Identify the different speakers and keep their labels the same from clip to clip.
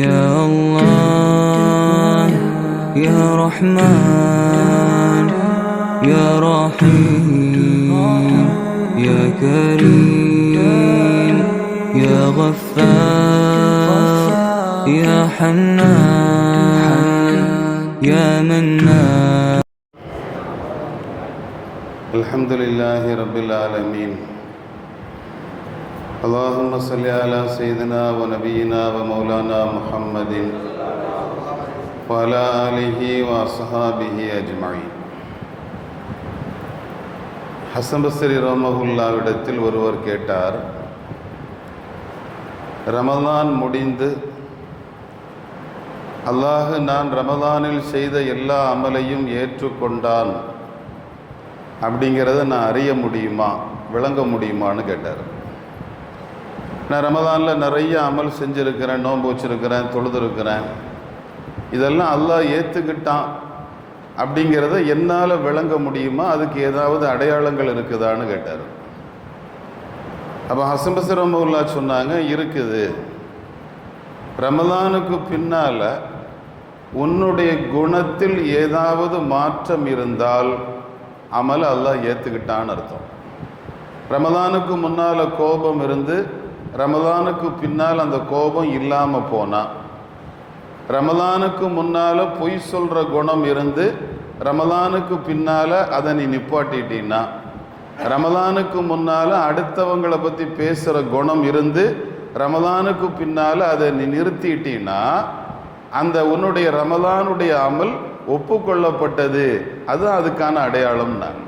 Speaker 1: يا الله يا رحمن يا رحيم يا كريم يا غفار يا حنان يا منان.
Speaker 2: الحمد لله رب العالمين. اللهم صل على سيدنا ونبينا ومولانا محمد وعلى آله وصحابه أجمعين. ஹசன் பஸ்ரி ரஹ்மத்துல்லாஹ்விடத்தில் ஒருவர் கேட்டார், ரமலான் முடிந்து அல்லாஹ் நான் ரமலானில் செய்த எல்லா அமலையும் ஏற்றுக்கொண்டான் அப்படிங்கிறத நான் அறிய முடியுமா, விளங்க முடியுமான்னு கேட்டார். நான் ரமலானில் நிறைய அமல் செஞ்சுருக்கிறேன், நோன்பு வச்சுருக்கிறேன், தொழுதுருக்கிறேன், இதெல்லாம் அல்லாஹ் ஏற்றுக்கிட்டான் அப்படிங்கிறத என்னால் விளங்க முடியுமா, அதுக்கு ஏதாவது அடையாளங்கள் இருக்குதான்னு கேட்டார். அப்போ ஹசன் பஸ்ரி ரஹ்மத்துல்லாஹ் சொன்னாங்க, இருக்குது. ரமலானுக்கு பின்னால் உன்னுடைய குணத்தில் ஏதாவது மாற்றம் இருந்தால் அமல் அல்லாஹ் ஏற்றுக்கிட்டான்னு அர்த்தம். ரமலானுக்கு முன்னால் கோபம் இருந்து ரமலானுக்கு பின்னால் அந்த கோபம் இல்லாமல் போனால், ரமலானுக்கு முன்னால் பொய் சொல்கிற குணம் இருந்து ரமலானுக்கு பின்னால் அதை நீ நிப்பாட்டிட்டீன்னா, ரமலானுக்கு முன்னால் அடுத்தவங்களை பற்றி பேசுகிற குணம் இருந்து ரமலானுக்கு பின்னால் அதை நீ நிறுத்திட்டீன்னா, அந்த உன்னுடைய ரமலானுடைய அமல் ஒப்புக்கொள்ளப்பட்டது. அதுதான் அதுக்கான அடையாளம். நான்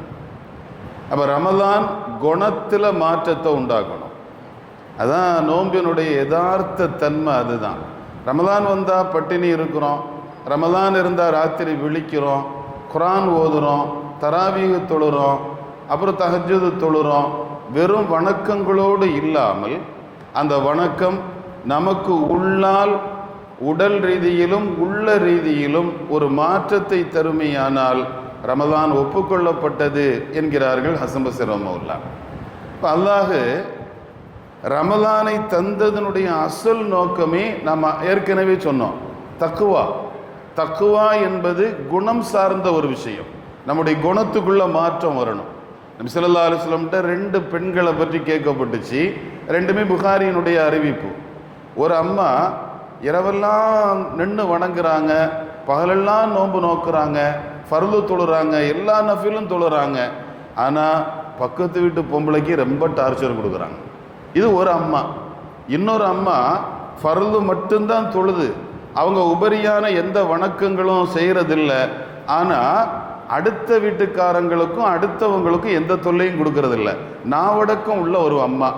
Speaker 2: அப்போ ரமலான் குணத்தில் மாற்றத்தை உண்டாக்கணும். அதான் நோம்பினுடைய யதார்த்த தன்மை. அதுதான் ரமலான் வந்தால் பட்டினி இருக்கிறோம், ரமலான் இருந்தால் ராத்திரி விழிக்கிறோம், குரான் ஓதுறோம், தராவீஹ் தொழுறோம், அப்புறம் தஹஜ்ஜுத் தொழுறோம். வெறும் வணக்கங்களோடு இல்லாமல் அந்த வணக்கம் நமக்கு உள்ளால் உடல் ரீதியிலும் உள்ள ரீதியிலும் ஒரு மாற்றத்தை தருமையானால் ரமலான் ஒப்புக்கொள்ளப்பட்டது என்கிறார்கள் ஹசன் பஸ்ரி ரஹ்மத்துல்லாஹ். இப்போ அல்லாஹ் ரமலானை தந்ததனுடைய அசல் நோக்கமே நாம் ஏற்கனவே சொன்னோம், தக்குவா. தக்குவா என்பது குணம் சார்ந்த ஒரு விஷயம். நம்முடைய குணத்துக்குள்ள மாற்றம் வரணும். நபி ஸல்லல்லாஹு அலைஹி வஸல்லம் ரெண்டு பெண்களை பற்றி கேட்கப்பட்டுச்சு. ரெண்டுமே புகாரியினுடைய அறிவிப்பு. ஒரு அம்மா இரவெல்லாம் நின்று வணங்குறாங்க, பகலெல்லாம் நோன்பு நோக்குறாங்க, ஃபர்து தொழுறாங்க, எல்லா நஃபிலும் தொழுறாங்க. ஆனால் பக்கத்து வீட்டு பொம்பளைக்கு ரொம்ப டார்ச்சர் கொடுக்குறாங்க. இது ஒரு அம்மா. இன்னொரு அம்மா ஃபர்து மட்டும்தான் தொழுது, அவங்க உபரியான எந்த வணக்கங்களும் செய்கிறதில்ல. ஆனால் அடுத்த வீட்டுக்காரங்களுக்கும் அடுத்தவங்களுக்கும் எந்த தொல்லையும் கொடுக்கறதில்ல. நாவடக்கம் உள்ள ஒரு அம்மா.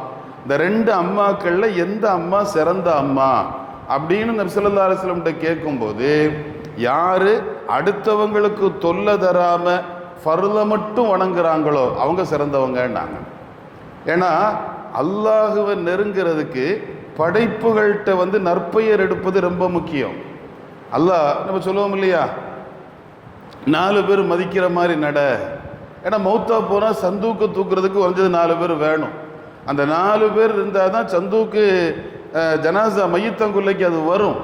Speaker 2: இந்த ரெண்டு அம்மாக்களில் எந்த அம்மா சிறந்த அம்மா அப்படின்னு நபி ஸல்லல்லாஹு அலைஹி வஸல்லம் கேட்கும்போது, யார் அடுத்தவங்களுக்கு தொல்லை தராமல் ஃபர்லை மட்டும் வணங்குறாங்களோ அவங்க சிறந்தவங்கன்னாங்க. ஏன்னா அல்லாஹுவை நெருங்கிறதுக்கு படைப்புகள்கிட்ட நற்பெயர் எடுப்பது ரொம்ப முக்கியம். அல்லாஹ் நம்ம சொல்லுவோம் இல்லையா, 4 பேர் மதிக்கிற மாதிரி நட. ஏன்னா மௌத்தா போனால் சந்தூக்கு தூக்குறதுக்கு குறைஞ்சது 4 பேர் வேணும். அந்த 4 பேர் இருந்தால் தான் சந்தூக்கு ஜனாசா மையத்தங்குள்ளைக்கு அது வரும்.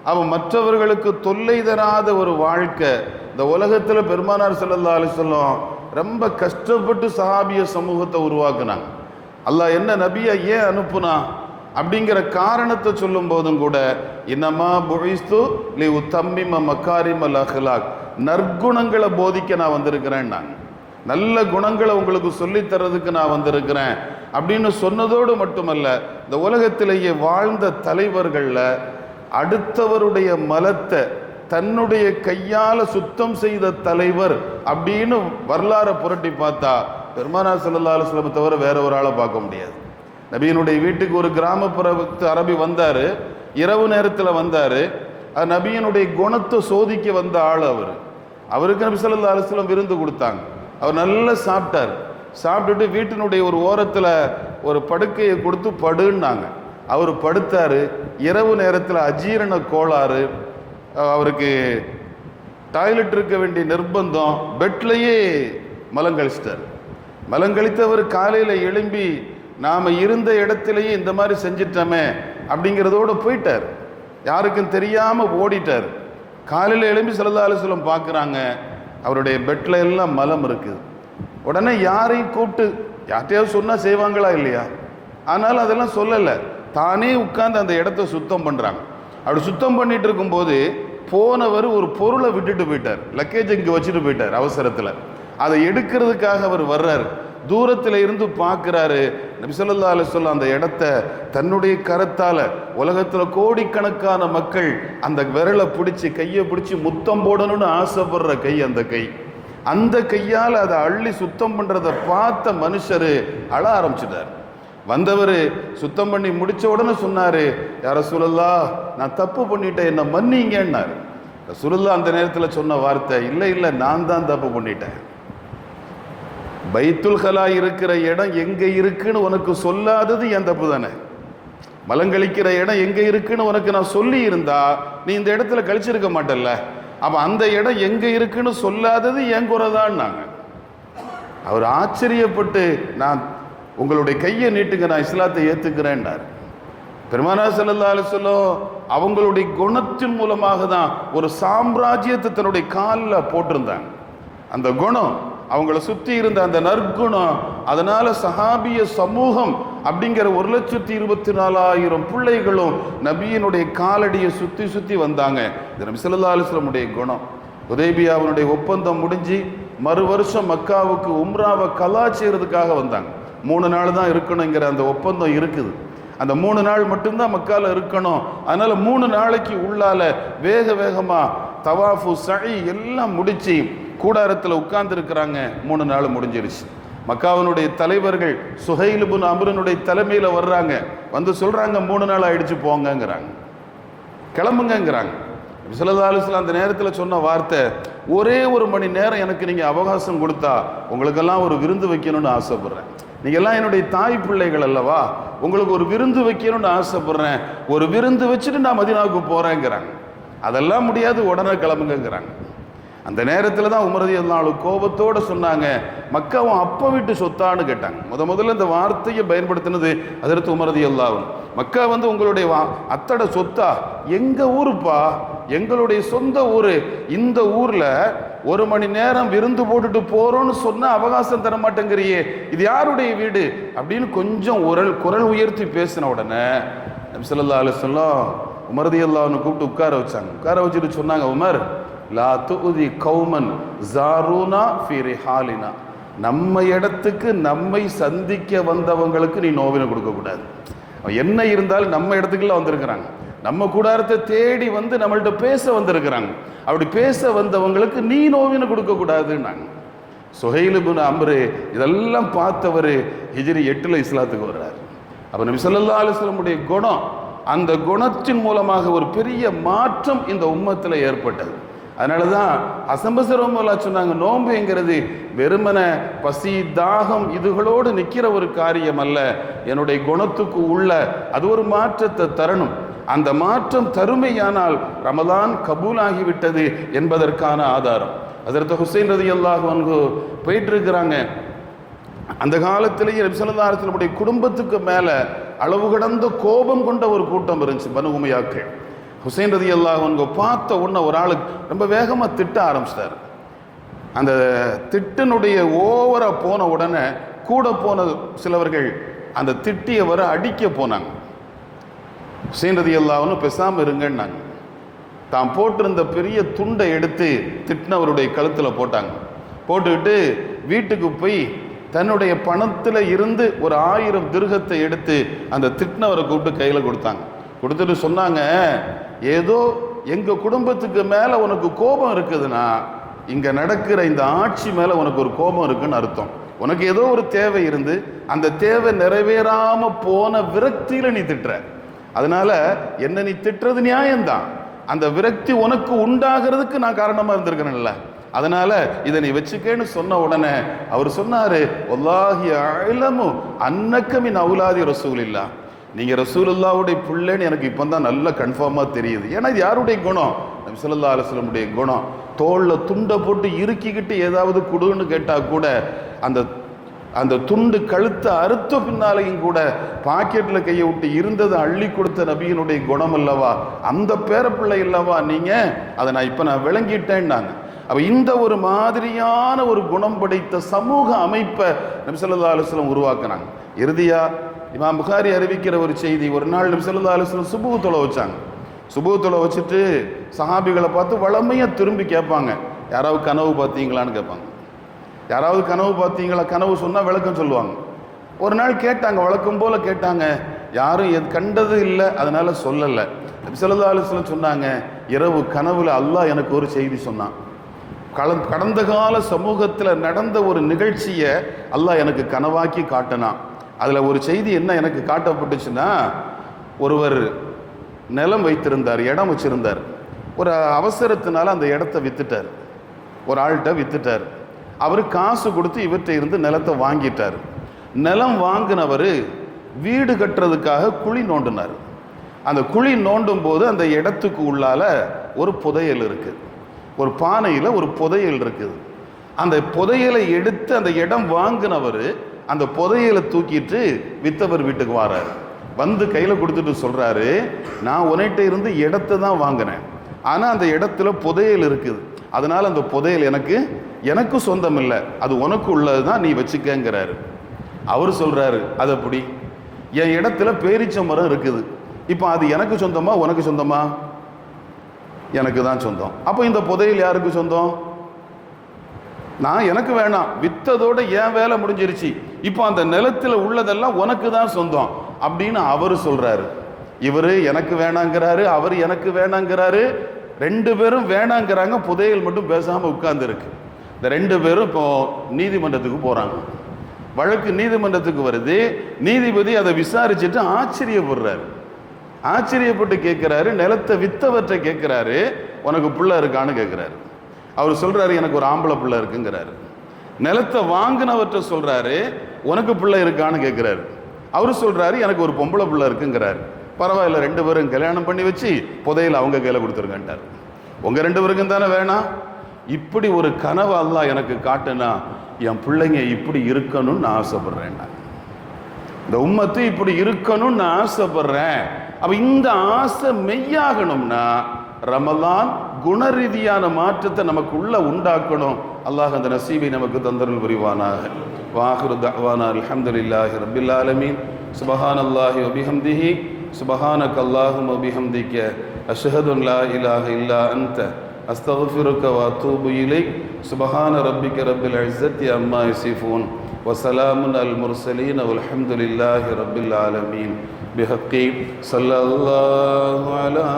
Speaker 2: அவன் மற்றவர்களுக்கு தொல்லை தராத ஒரு வாழ்க்கை. இந்த உலகத்தில் பெருமானார் ஸல்லல்லாஹு அலைஹி வஸல்லம் ரொம்ப கஷ்டப்பட்டு சஹாபிய சமூகத்தை உருவாக்குனாங்க. அல்லாஹ் என்ன நபியை ஏன் அனுப்புனா அப்படிங்கிற காரணத்தை சொல்லும் போதும் கூட, இன்னமா புஇஸ்து லி உத்தம்மிம மகாரிமல் அஹ்லாக், நற்குணங்களை போதிக்க நான் வந்திருக்கிறேன், நான் நல்ல குணங்களை உங்களுக்கு சொல்லித்தரதுக்கு நான் வந்திருக்கிறேன் அப்படின்னு சொன்னதோடு மட்டுமல்ல, இந்த உலகத்திலேயே வாழ்ந்த தலைவர்களில் அடுத்தவருடைய மலத்தை தன்னுடைய கையால் சுத்தம் செய்த தலைவர் அப்படின்னு வரலாறை புரட்டி பார்த்தா பெருமானார் ஸல்லல்லாஹு அலைஹி வஸல்லம் தவிர வேற ஒரு ஆளை பார்க்க முடியாது. நபியினுடைய வீட்டுக்கு ஒரு கிராமப்புறத்து அரபி வந்தார், இரவு நேரத்தில் வந்தார். அது நபியினுடைய குணத்தை சோதிக்க வந்த ஆள் அவர். அவருக்கு நபி ஸல்லல்லாஹு அலைஹி வஸல்லம் விருந்து கொடுத்தாங்க. அவர் நல்லா சாப்பிட்டார். சாப்பிட்டுட்டு வீட்டினுடைய ஒரு ஓரத்தில் ஒரு படுக்கையை கொடுத்து படுன்னாங்க. அவர் படுத்தார். இரவு நேரத்தில் அஜீரண கோளாறு, அவருக்கு டாய்லெட் இருக்க வேண்டிய நிர்பந்தம், பெட்லேயே மலங்கழிச்சிட்டார். மலங்கழித்து அவர் காலையில் எழும்பி நாம் இருந்த இடத்துலையே இந்த மாதிரி செஞ்சிட்டோமே அப்படிங்கிறதோடு போயிட்டார். யாருக்கும் தெரியாமல் ஓடிட்டார். காலையில் எழும்பி ஸல்லல்லாஹு அலைஹி வஸல்லம் பார்க்குறாங்க, அவருடைய பெட்டில் எல்லாம் மலம் இருக்குது. உடனே யாரையும் கூப்பிட்டு யார்கிட்டையாவது சொன்னால் செய்வாங்களா இல்லையா? ஆனால் அதெல்லாம் சொல்லலை, தானே உட்கார்ந்து அந்த இடத்த சுத்தம் பண்ணுறாங்க. அப்படி சுத்தம் பண்ணிட்டு இருக்கும்போது போனவர் ஒரு பொருளை விட்டுட்டு போயிட்டார். லக்கேஜ் இங்கே வச்சுட்டு போயிட்டார் அவசரத்தில். அதை எடுக்கிறதுக்காக அவர் வர்றார். தூரத்தில் இருந்து பார்க்குறாரு. நபி ஸல்லல்லாஹு அலைஹி வஸல்லம் அந்த இடத்த தன்னுடைய கரத்தால், உலகத்தில் கோடிக்கணக்கான மக்கள் அந்த விரலை பிடிச்சி கையை பிடிச்சி முத்தம் போடணும்னு ஆசைப்படுற கை அந்த கை, அந்த கையால் அதை அள்ளி சுத்தம் பண்ணுறதை பார்த்த மனுஷர் அழ ஆரம்பிச்சிட்டார். வந்தவர் சுத்தம் பண்ணி முடித்த உடனே சொன்னார், யா ரசூலல்லாஹ், நான் தப்பு பண்ணிட்டேன், என்னை மன்னிங்கன்னார். ரசூலுல்லாஹ் அந்த நேரத்தில் சொன்ன வார்த்தை, இல்லை இல்லை, நான் தான் தப்பு பண்ணிட்டேன். பைத்துல் கலா இருக்கிற இடம் எங்கே இருக்குன்னு உனக்கு சொல்லாதது என் தப்பு தானே. மலங்கழிக்கிற இடம் எங்கே இருக்குன்னு உனக்கு நான் சொல்லி இருந்தா நீ இந்த இடத்துல கழிச்சிருக்க மாட்டல்ல. அப்போ அந்த இடம் எங்கே இருக்குன்னு சொல்லாதது என் குறைதான். நாங்கள் அவர் ஆச்சரியப்பட்டு, நான் உங்களுடைய கையை நீட்டுங்க, நான் இஸ்லாத்தை ஏற்றுக்கிறேன்னார். பெருமானார் ஸல்லல்லாஹு அலைஹி வஸல்லம் அவங்களுடைய குணத்தின் மூலமாக தான் ஒரு சாம்ராஜ்யத்தை தன்னுடைய காலில் போட்டிருந்தாங்க. அந்த குணம், அவங்கள சுற்றி இருந்த அந்த நற்குணம், அதனால சஹாபிய சமூகம் அப்படிங்கிற 1,24,000 பிள்ளைகளும் நபியினுடைய காலடியை சுற்றி சுற்றி வந்தாங்க. இது நபி ஸல்லல்லாஹு அலைஹி வஸல்லமுடைய குணம். ஹுதைபியாவினுடைய ஒப்பந்தம் முடிஞ்சு மறு வருஷம் மக்காவுக்கு உம்ராவை கலா செய்யறதுக்காக வந்தாங்க. 3 நாள் தான் இருக்கணுங்கிற அந்த ஒப்பந்தம் இருக்குது. அந்த 3 நாள் மட்டும்தான் மக்கால இருக்கணும். அதனால 3 நாளைக்கு உள்ளால வேக வேகமாக தவாஃபு சஇ எல்லாம் முடிச்சு கூடாரத்தில் உட்கார்ந்து இருக்கிறாங்க. 3 நாள் முடிஞ்சிருச்சு. மக்காவினுடைய தலைவர்கள் சுஹைல் இப்னு அம்ருனுடைய தலைமையில் வர்றாங்க. வந்து சொல்றாங்க, 3 நாள் ஆயிடுச்சு, போங்கங்கிறாங்க, கிளம்புங்கிறாங்க. ஸல்லல்லாஹு அலைஹி வஸல்லம் அந்த நேரத்தில் சொன்ன வார்த்தை, ஒரே 1 மணி நேரம் எனக்கு நீங்கள் அவகாசம் கொடுத்தா உங்களுக்கெல்லாம் ஒரு விருந்து வைக்கணும்னு ஆசைப்படுறேன். நீங்கள் எல்லாம் என்னுடைய தாய் பிள்ளைகள் அல்லவா, உங்களுக்கு ஒரு விருந்து வைக்கணும்னு ஆசைப்படுறேன். ஒரு விருந்து வச்சுட்டு நான் மதீனாவுக்கு போகிறேங்கிறாங்க. அதெல்லாம் முடியாது, உடனே கிளம்புங்கிறாங்க. அந்த நேரத்தில் தான் உமர் ரலியல்லாஹு அன்ஹு கோபத்தோடு சொன்னாங்க, மக்காவும் அப்பா வீட்டு சொத்தான்னு கேட்டாங்க. முதல்ல இந்த வார்த்தையை பயன்படுத்தினது ஹஜ்ரத் உமர் ரலியல்லாஹு அன்ஹு. மக்கா வந்து உங்களுடைய அத்தட சொத்தா? எங்கள் ஊருப்பா, எங்களுடைய சொந்த ஊர். இந்த ஊரில் 1 மணி நேரம் விருந்து போட்டுட்டு போகிறோன்னு சொன்னால் அவகாசம் தர மாட்டேங்கிறியே, இது யாருடைய வீடு அப்படின்னு கொஞ்சம் குரல் உயர்த்தி பேசின உடனே நபி ஸல்லல்லாஹு அலைஹி வஸல்லம் உமர் ரலியல்லாஹு அன்ஹு கூப்பிட்டு உட்கார வச்சாங்க. உட்கார வச்சுட்டு சொன்னாங்க, உமர், லா துஉதி கௌமன் ஜாரூனா ஃபி ரிஹாலினா, நம்ம இடத்துக்கு நம்மை சந்திக்க வந்தவங்களுக்கு நீ நோவினை கொடுக்கக்கூடாது. என்ன இருந்தாலும் நம்ம இடத்துக்குள்ள வந்திருக்கிறாங்க, நம்ம கூடாரத்தை தேடி வந்து நம்மள்ட்ட பேச வந்திருக்கிறாங்க. அப்படி பேச வந்தவங்களுக்கு நீ நோவினை கொடுக்கக்கூடாதுன்னாங்க. சுஹைல் இப்னு அம்ரு இதெல்லாம் பார்த்தவர் ஹிஜ்ரி 8 இஸ்லாத்துக்கு வர்றார். அப்போ நபி ஸல்லல்லாஹு அலைஹி வஸல்லமுடைய குணம், அந்த குணத்தின் மூலமாக ஒரு பெரிய மாற்றம் இந்த உம்மத்தில் ஏற்பட்டது. அதனால தான் அசம்பசரமல்லா சொன்னாங்க, நோன்புங்கிறது வெறுமன பசி தாகம் இதுகளோடு நிற்கிற ஒரு காரியம் அல்ல, என்னுடைய குணத்துக்கு உள்ள அது ஒரு மாற்றத்தை தரணும். அந்த மாற்றம் தருமையானால் ரமலான் கபூலாகிவிட்டது என்பதற்கான ஆதாரம். ஹஜ்ரத் ஹுசைன் ரலியல்லாஹு அன்ஹு போயிட்டு இருக்கிறாங்க. அந்த காலத்திலேயே நபி ஸல்லல்லாஹு அலைஹி வஸல்லம் குடும்பத்துக்கு மேலே அளவு கடந்த கோபம் கொண்ட ஒரு கூட்டம் இருந்துச்சு, பனு உமையாக்கள். ஹுசைன் ரலியல்லாஹு அன்ஹு பார்த்த உடனே ஒரு ஆளுக்கு ரொம்ப வேகமாக திட்ட ஆரம்பிச்சிட்டார். அந்த திட்டினுடைய ஓவராக போன உடனே கூட போன சிலவர்கள் அந்த திட்டியவரை அடிக்க போனாங்க. ஹுசைன் ரலியல்லாஹு அன்ஹு பேசாமல் இருங்கன்னாங்க. தான் போட்டிருந்த பெரிய துண்டை எடுத்து திட்டினவருடைய கழுத்தில் போட்டாங்க. போட்டுக்கிட்டு வீட்டுக்கு போய் தன்னுடைய பணத்தில் இருந்து ஒரு 1000 திர்ஹத்தை எடுத்து அந்த திட்டினவரை கூப்பிட்டு கையில் கொடுத்தாங்க. கொடுத்துட்டு சொன்னாங்க, ஏதோ எங்கள் குடும்பத்துக்கு மேலே உனக்கு கோபம் இருக்குதுன்னா இங்கே நடக்கிற இந்த ஆட்சி மேலே உனக்கு ஒரு கோபம் இருக்குன்னு அர்த்தம். உனக்கு ஏதோ ஒரு தேவை இருந்து அந்த தேவை நிறைவேறாமல் போன விரக்தியில் நீ திட்டுற. அதனால என்ன நீ திட்டுறது நியாயம்தான், அந்த விரக்தி உனக்கு உண்டாகிறதுக்கு நான் காரணமாக இருந்திருக்கிறேன்ல, அதனால இதை நீ வச்சுக்கேன்னு சொன்ன உடனே அவர் சொன்னாரு, வல்லாஹி அலமு அன்னக மின் அவுலாதி ரசூலில்லா, நீங்கள் ரசூலுல்லாவுடைய பிள்ளைன்னு எனக்கு இப்போ தான் நல்லா கன்ஃபார்மாக தெரியுது. ஏன்னா இது யாருடைய குணம்? நபி ஸல்லல்லாஹு அலைஹி வஸல்லமுடைய குணம். தோளில் துண்டை போட்டு இறுக்கிக்கிட்டு ஏதாவது கொடுன்னு கேட்டால் கூட அந்த அந்த துண்டு கழுத்தை அறுத்த பின்னாலையும் கூட பாக்கெட்டில் கையை விட்டு இருந்ததை அள்ளி கொடுத்த நபியினுடைய குணம் அல்லவா, அந்த பேரப்பிள்ளை அல்லவா நீங்கள், அதை நான் விளங்கிட்டேன்னாங்க. அப்போ இந்த ஒரு மாதிரியான ஒரு குணம் படைத்த சமூக அமைப்பை நபி ஸல்லல்லாஹு அலைஹி வஸல்லம் உருவாக்குனாங்க. இறுதியாக இமாம் புகாரி அறிவிக்கிற ஒரு செய்தி, ஒரு நாள் நபி ஸல்லல்லாஹு அலைஹி வஸல்லம் சுபுஹ் தொலை வச்சாங்க. சுபுஹ் தொலை வச்சுட்டு சஹாபிகளை பார்த்து வளமையாக திரும்பி கேட்பாங்க, யாராவது கனவு பார்த்தீங்களான்னு கேட்பாங்க. யாராவது கனவு பார்த்தீங்களா, கனவு சொன்னால் விளக்கம் சொல்லுவாங்க. ஒரு நாள் கேட்டாங்க, வழக்கம் போல் கேட்டாங்க, யாரும் கண்டது இல்லை அதனால் சொல்லலை. நபி ஸல்லல்லாஹு அலைஹி வஸல்லம் சொன்னாங்க, இரவு கனவுல அல்லாஹ் எனக்கு ஒரு செய்தி சொன்னான். கடந்த கால சமூகத்தில் நடந்த ஒரு நிகழ்ச்சியை அல்லாஹ் எனக்கு கனவாக்கி காட்டினான். அதில் ஒரு செய்தி என்ன எனக்கு காட்டப்பட்டுச்சுன்னா, ஒருவர் நிலம் வைத்திருந்தார், இடம் வச்சிருந்தார். ஒரு அவசரத்தினால அந்த இடத்த வித்துட்டார், ஒரு ஆள்கிட்ட வித்துட்டார். அவர் காசு கொடுத்து இவற்றை இருந்து நிலத்தை வாங்கிட்டார். நிலம் வாங்கினவர் வீடு கட்டுறதுக்காக குழி நோண்டினார். அந்த குழி நோண்டும் போது அந்த இடத்துக்கு உள்ளால ஒரு புதையல் இருக்குது, ஒரு பானையில் ஒரு புதையல் இருக்குது. அந்த புதையலை எடுத்து அந்த இடம் வாங்கினவர் அந்த புதையலை தூக்கிட்டு வித்தவர் வீட்டுக்கு வராரு. வந்து கையில் கொடுத்துட்டு சொல்கிறாரு, நான் உன்னிட்ட இருந்து இடத்தை தான் வாங்கினேன், ஆனால் அந்த இடத்துல புதையல் இருக்குது, அதனால் அந்த புதையல் எனக்கு சொந்தம் இல்லை, அது உனக்கு உள்ளது தான், நீ வச்சுக்கங்கிறாரு. அவர் சொல்கிறாரு, அது அப்படி, என் இடத்துல பேரீச்ச மரம் இருக்குது, இப்போ அது எனக்கு சொந்தமா உனக்கு சொந்தமா? எனக்கு தான் சொந்தம். அப்போ இந்த புதையல் யாருக்கு சொந்தம்? எனக்கு வேணாம், வித்ததோட என் வேலை முடிஞ்சிருச்சு, இப்போ அந்த நிலத்தில் உள்ளதெல்லாம் உனக்கு தான் சொந்தம் அப்படின்னு அவர் சொல்றாரு. இவர் எனக்கு வேணாங்கிறாரு, அவர் எனக்கு வேணாங்கிறாரு. ரெண்டு பேரும் வேணாங்கிறாங்க, புதையல் மட்டும் பேசாமல் உட்கார்ந்து இருக்கு. இந்த ரெண்டு பேரும் இப்போ நீதிமன்றத்துக்கு போறாங்க. வழக்கு நீதிமன்றத்துக்கு வருது. நீதிபதி அதை விசாரிச்சுட்டு ஆச்சரியப்படுறாரு. ஆச்சரியப்பட்டு கேட்கிறாரு, நிலத்தை வித்தவற்றை கேட்கிறாரு, உனக்கு பிள்ளை இருக்கான்னு கேட்கிறாரு. அவர் சொல்றாரு, எனக்கு ஒரு ஆம்பளை பிள்ளை இருக்குங்கிறாரு. நிலத்தை வாங்கினவற்றை சொல்றாரு, உனக்கு பிள்ளை இருக்கான்னு கேட்கிறாரு. அவர் சொல்றாரு, எனக்கு ஒரு பொம்பளை பிள்ளை இருக்குங்கிறாரு. பரவாயில்ல, ரெண்டு பேரும் கல்யாணம் பண்ணி வச்சு புதையல் அவங்க கையில் கொடுத்துருங்கன்ட்டார். உங்க ரெண்டு பேருக்கும் தானே வேணாம். இப்படி ஒரு கனவு அல்லாஹ் எனக்கு காட்டுனா, என் பிள்ளைங்க இப்படி இருக்கணும்னு நான் ஆசைப்படுறேன், இந்த உம்மத்து இப்படி இருக்கணும்னு நான் ஆசைப்படுறேன். அப்ப இந்த ஆசை மெய்யாகணும்னா ரமலான் குணரீதியான மாற்றத்தை நமக்குள்ள உண்டாக்கணும். அல்லாஹ் அந்த நசீபை நமக்கு தந்தருள் புரிவானாக. வாஹிரு தஅவானா அல்ஹம்துலில்லாஹி ரப்பில் ஆலமீன். சுப்ஹானல்லாஹி வ பிஹம்திஹி சுப்ஹானக அல்லாஹும்ம வ பிஹம்திக அஷ்ஹது அன் லா இலாஹ இல்லா அன்த அஸ்தக்ஃபிருக வ அத்தூபு இலைக். சுப்ஹான ரப்பிக ரப்பில் இஸ்ஸத்தி அம்மா யசிஃபூன் வ ஸலாமுன் அல் முர்ஸலீன் வல்ஹம்துலில்லாஹி ரப்பில் ஆலமீன். பிஹக்கி ஸல்லல்லாஹு அலா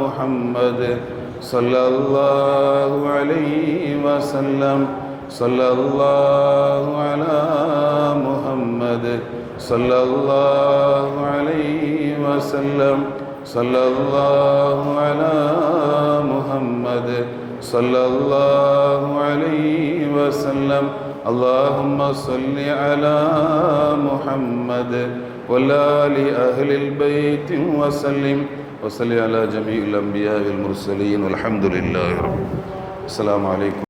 Speaker 2: முஹம்மத் ஸல்லல்லாஹு அலைஹி வஸல்லம். ஸல்லல்லாஹு அலா முஹம்மத் ஸல்லல்லாஹு அலைஹி வஸல்லம். ஸல்லல்லாஹு அலா முஹம்மத் ஸல்லல்லாஹு அலைஹி வஸல்லம். اللهم صل على محمد وعلى آل أهل البيت وسلم وصل على جميع الأنبياء والمرسلين والحمد لله رب. السلام عليكم.